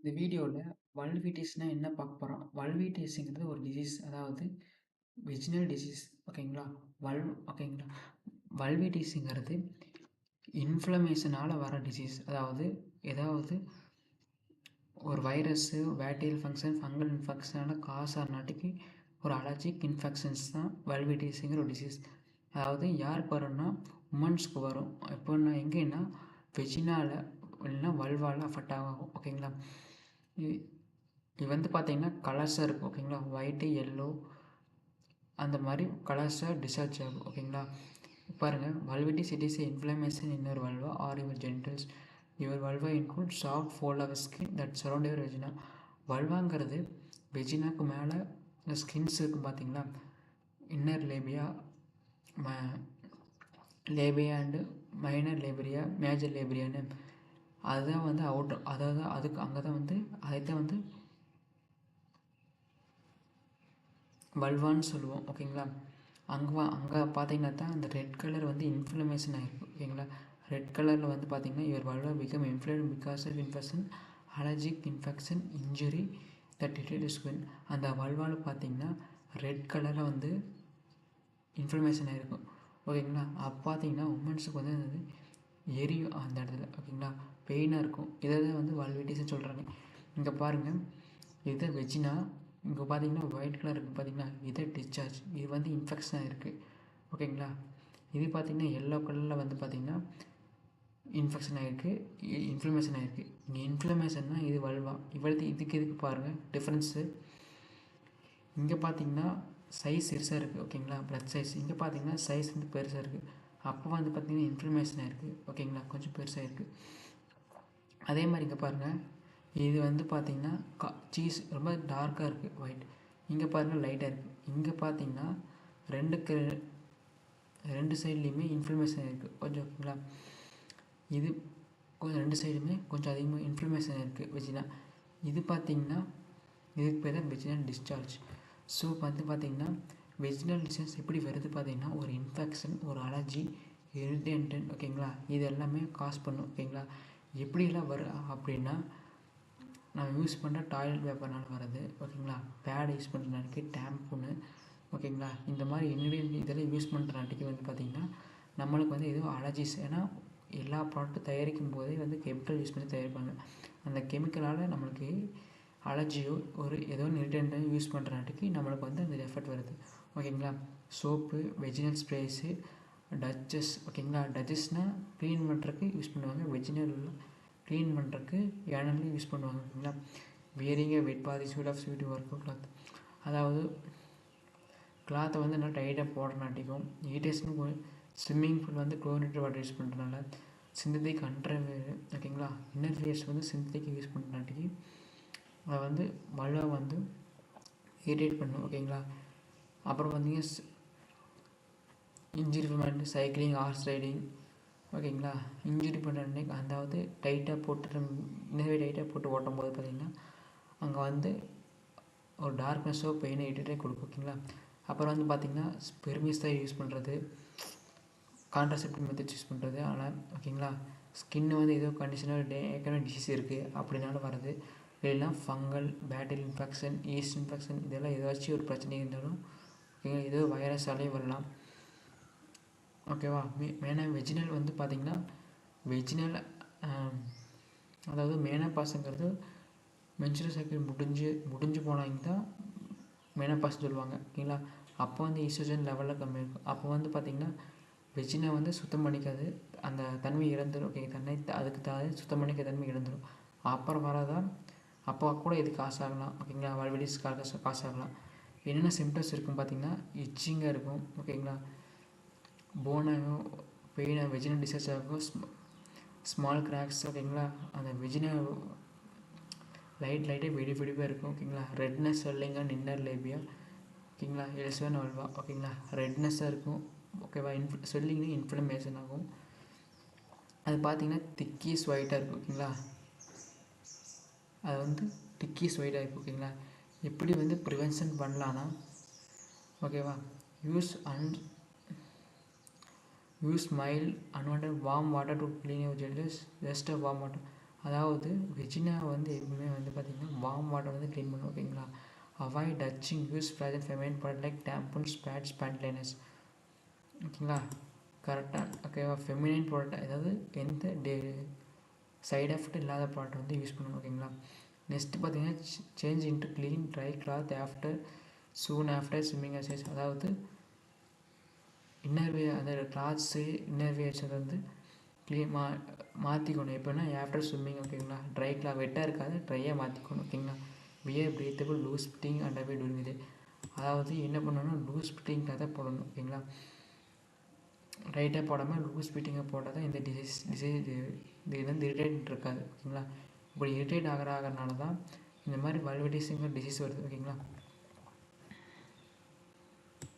இந்த வீடியோவில் வல்விட்டிஸ்னா என்ன பார்க்க போகிறோம். வல்விட்டிஸ்ங்கிறது ஒரு டிசீஸ், அதாவது வெஜினல் டிசீஸ். ஓகேங்களா? ஓகேங்களா? வல்விட்டிஸ்ங்கிறது இன்ஃப்ளமேஷனால் வர டிசீஸ். ஏதாவது ஒரு வைரஸ்ஸு, பேக்டீரியல் ஃபங்கல் இன்ஃபெக்ஷனால் காசு ஆனாட்டிக்கு ஒரு அலர்ஜிக் இன்ஃபெக்ஷன்ஸ் தான் வல்விட்டிஸ்ங்கிற ஒரு டிசீஸ். அதாவது யாருக்கு வரும்னா உமன்ஸ்க்கு வரும். எப்போன்னா எங்கேன்னா வெஜினாவில் இல்லைன்னா வல்வால் அஃபெக்ட் ஆகும். ஓகேங்களா? இது வந்து பார்த்திங்கன்னா கலர்ஸாக இருக்கும். ஓகேங்களா? ஒயிட்டு, எல்லோ அந்த மாதிரி கலர்ஸாக டிஸ்சார்ஜ் ஆகும். ஓகேங்களா? பாருங்கள், vulvitis it is inflammation in your vulva or your genitals. Your vulva include soft fold of skin that surround your vagina. வல்வாங்கிறது வெஜினாக்கு மேலே இந்த ஸ்கின்ஸ் இருக்கும் பார்த்தீங்களா, inner labia, labia and minor labia, major லேபிரியான்னு அதுதான் வந்து அவுட்டர், அதாவது அதுக்கு அங்கே தான் வந்து அதைத்தான் வந்து வல்வான்னு சொல்லுவோம். ஓகேங்களா? அங்கே பார்த்தீங்கன்னா தான் அந்த ரெட் கலர் வந்து இன்ஃப்ளமேஷன் ஆகிருக்கும். ஓகேங்களா? ரெட் கலரில் வந்து பார்த்திங்கன்னா your vulva become inflamed because of infection, allergic infection, injury that it skin. அந்த வல்வாவில் பார்த்திங்கன்னா ரெட் கலரில் வந்து இன்ஃப்ளமேஷன் ஆகிருக்கும். ஓகேங்களா? அப்போ பார்த்தீங்கன்னா உமன்ஸுக்கு வந்து அது எரியும் அந்த இடத்துல. ஓகேங்களா? பெயினாக இருக்கும். இதை தான் வந்து வல்விட்டிஸ்ன்னு சொல்கிறாங்க. இங்கே பாருங்கள், இது வெஜினா. இங்கே பார்த்தீங்கன்னா ஒயிட் கலர் இருக்குது பார்த்தீங்கன்னா, இது டிஸ்சார்ஜ். இது வந்து இன்ஃபெக்ஷன் ஆகிருக்கு. ஓகேங்களா? இது பார்த்திங்கன்னா எல்லோ கலரில் வந்து பார்த்திங்கன்னா இன்ஃபெக்ஷன் ஆகிருக்கு, இன்ஃப்ளமேஷன் ஆகிருக்கு. இங்கே இன்ஃப்ளமேஷன்னா இது வல்வா. இதுக்கு பாருங்கள் டிஃப்ரென்ஸு. இங்கே பார்த்திங்கன்னா சைஸ் பெருசாக இருக்குது. ஓகேங்களா? Blood size. இங்கே பார்த்திங்கன்னா சைஸ் வந்து பெருசாக இருக்குது. அப்போ வந்து பார்த்திங்கன்னா இன்ஃப்ளமேஷன் ஆகிருக்கு. ஓகேங்களா? கொஞ்சம் பெருசாக இருக்குது. அதே மாதிரி இங்கே பாருங்கள், இது வந்து பார்த்திங்கன்னா சீஸ் ரொம்ப டார்க்காக இருக்குது, ஒயிட். இங்கே பாருங்கள் லைட்டாக இருக்குது. இங்கே பார்த்திங்கன்னா ரெண்டு சைட்லேயுமே இன்ஃப்ளமேஷன் இருக்குது கொஞ்சம். ஓகேங்களா? இது கொஞ்சம் ரெண்டு சைடுமே கொஞ்சம் அதிகமாக இன்ஃப்ளமேஷன் இருக்குது வெஜினா. இது பார்த்திங்கன்னா இதுக்கு பேர் தான் வெஜினல் டிஸ்சார்ஜ். ஸோ வந்து பார்த்திங்கன்னா வெஜினல் டிஸ்சார்ஜ் எப்படி வருது பார்த்திங்கன்னா ஒரு இன்ஃபெக்ஷன், ஒரு அலர்ஜி, இரிட்டேஷன். ஓகேங்களா? இது எல்லாமே காஸ் பண்ணும். ஓகேங்களா? எப்படிலாம் வரும் அப்படின்னா, நம்ம யூஸ் பண்ணுற டாய்லெட் பேப்பர்னால் வர்றது. ஓகேங்களா? பேட் யூஸ் பண்ணுறனாட்டிக்கு, டேம்பூனு. ஓகேங்களா? இந்த மாதிரி இன்க்ரீடியன்ட் இதெல்லாம் யூஸ் பண்ணுறனாட்டிக்கு வந்து பார்த்திங்கன்னா நம்மளுக்கு வந்து எதுவும் அலர்ஜிஸ். ஏன்னா எல்லா ப்ராடக்ட்டும் தயாரிக்கும் போதே வந்து கெமிக்கல் யூஸ் பண்ணி தயாரிப்பாங்க. அந்த கெமிக்கலால் நம்மளுக்கு அலர்ஜியோ ஏதோ ஒன்று இரிட்டேண்ட்டோ யூஸ் பண்ணுறனாட்டிக்கு நம்மளுக்கு வந்து அந்த எஃபெக்ட் வருது. ஓகேங்களா? Soap, vaginal sprays, douches. ஓகேங்களா? டச்சஸ்னால் க்ளீன் பண்ணுறதுக்கு யூஸ் பண்ணுவாங்க. வெஜினல் க்ளீன் பண்ணுறதுக்கு ஏனல்லையும் யூஸ் பண்ணுவாங்க. ஓகேங்களா? வேரிங்க வெட் பாதி suit of sweat work cloth. அதாவது கிளாத்தை வந்து நல்லா டைட்டாக போடுறனாட்டிக்கும், ஈட்டேஷனுக்கு ஸ்விம்மிங் பூல் வந்து குளோரினேட்டட் வாட்டர் யூஸ் பண்ணுறதுனால, சிந்தட்டிக் அண்டர்வேர். ஓகேங்களா? இன்னர் வேர்ஸ் வந்து சிந்தட்டிக் யூஸ் பண்ணுறனாட்டிக்கு அதை வந்து வல்வா வந்து இரிட்டேட் பண்ணும். ஓகேங்களா? அப்புறம் பார்த்தீங்கன்னா இன்ஜுரி பண்ணி சைக்கிளிங், ஹார்ஸ் ரைடிங். ஓகேங்களா? இன்ஜுரி பண்ணுற அன்னைக்கு அதாவது டைட்டாக போட்டு இன்னவே டைட்டாக போட்டு ஓட்டும் போது பார்த்திங்கன்னா அங்கே வந்து ஒரு டார்க்னஸோ பெயினை இரிட்டேட்டே கொடுக்கும். ஓகேங்களா? அப்புறம் வந்து பார்த்திங்கன்னா ஸ்பெர்மிஸ்தான் யூஸ் பண்ணுறது, கான்ட்ராசெப்டிவ் மெத்தட்ஸ் யூஸ் பண்ணுறது. ஆனால் ஓகேங்களா, ஸ்கின்னு வந்து ஏதோ கண்டிஷனாக ஏற்கனவே டிசீஸ் இருக்குது அப்படின்னாலும் வருது. இல்லைன்னா fungal, bacterial infection, yeast infection, இதெல்லாம் ஏதாச்சும் ஒரு பிரச்சனை இருந்தாலும் ஓகேங்களா, ஏதோ வைரஸாலே வரலாம். ஓகேவா? மெயினாக வெஜினல் வந்து பார்த்திங்கன்னா வெஜினல் அதாவது மேனோபாஸ்ங்கிறது மென்சுரல் சைக்கிள் முடிஞ்சு போனாங்க தான் மேனோபாஸ்ன்னு சொல்லுவாங்க. ஓகேங்களா? அப்போ வந்து ஈஸ்ட்ரோஜன் லெவலில் கம்மி இருக்கும். அப்போ வந்து பார்த்திங்கன்னா வெஜினா வந்து சுத்தம் பண்ணிக்காது, அந்த தன்மை இழந்துடும். ஓகே, அதுக்கு சுத்தம் பண்ணிக்க தன்மை இழந்துடும். அப்புறம் வரதான் அப்போ கூட இது காசு ஆகலாம். ஓகேங்களா? வல்விட்டிஸ் காசு ஆகலாம். என்னென்ன சிம்டம்ஸ் இருக்கும் பார்த்திங்கன்னா, இச்சிங்காக இருக்கும். ஓகேங்களா? போனாகும், பெயினாக, வெஜினல் டிஸ்சார்ஜ் ஆகும், ஸ்மால் கிராக்ஸ். ஓகேங்களா? அந்த வெஜினா லைட்டாக வெடிப்பாக இருக்கும். ஓகேங்களா? Redness, swelling and inner labia. ஓகேங்களா? Elsewhere vulva. ஓகேங்களா? ரெட்னஸ்ஸாக இருக்கும். ஓகேவா? ஸ்வெல்லிங்னா இன்ஃப்ளமேஷன் ஆகும். அது பார்த்திங்கன்னா திக்கீஸ் ஒயிட்டாக இருக்கும். ஓகேங்களா? அது வந்து டிக்கீஸ் ஒயிட்டாக இருக்கும். ஓகேங்களா? எப்படி வந்து ப்ரிவென்ஷன் பண்ணலான்னா, ஓகேவா, use mild unwanted warm water to clean your genitals. Just warm water. அதாவது வெஜினா வந்து எப்பவுமே வந்து பார்த்திங்கன்னா வார்ம் வாட்டர் வந்து க்ளீன் பண்ணும். ஓகேங்களா. Avoid douching use fragile feminine product like tampons, pads, pant liners. ஓகேங்களா. கரெக்டாக ஓகேவா. ஃபெமினைன் ப்ராடக்ட் அதாவது எந்த சைட் எஃபெக்ட் இல்லாத ப்ராடக்ட் வந்து யூஸ் பண்ணணும். ஓகேங்களா. நெக்ஸ்ட்டு பார்த்தீங்கன்னா change into clean dry cloth soon after swimming exercise. அதாவது இன்னர்வியர் அந்த கிளாத்ஸு இன்னர்வியர்ஸ் வந்து மாற்றிக்கணும். எப்போனா ஆஃப்டர் ஸ்விம்மிங். ஓகேங்களா. ட்ரை கிளாத் வெட்டாக இருக்காது, ட்ரையாக மாற்றிக்கணும். ஓகேங்களா. Wear breathable loose fitting underwear during இது. அதாவது என்ன பண்ணணும், லூஸ் ஃபிட்டிங் கிளாத்தை போடணும். ஓகேங்களா. ரைட்டாக போடாமல் லூஸ் ஃபிட்டிங்கை போட்டால் தான் இந்த இது வந்து இரிட்டேட் இருக்காது. ஓகேங்களா. இப்படி இரிட்டேட் ஆகிறனால தான் இந்த மாதிரி வல்வெட்டிஸுங்கிற டிசீஸ் வருது. ஓகேங்களா.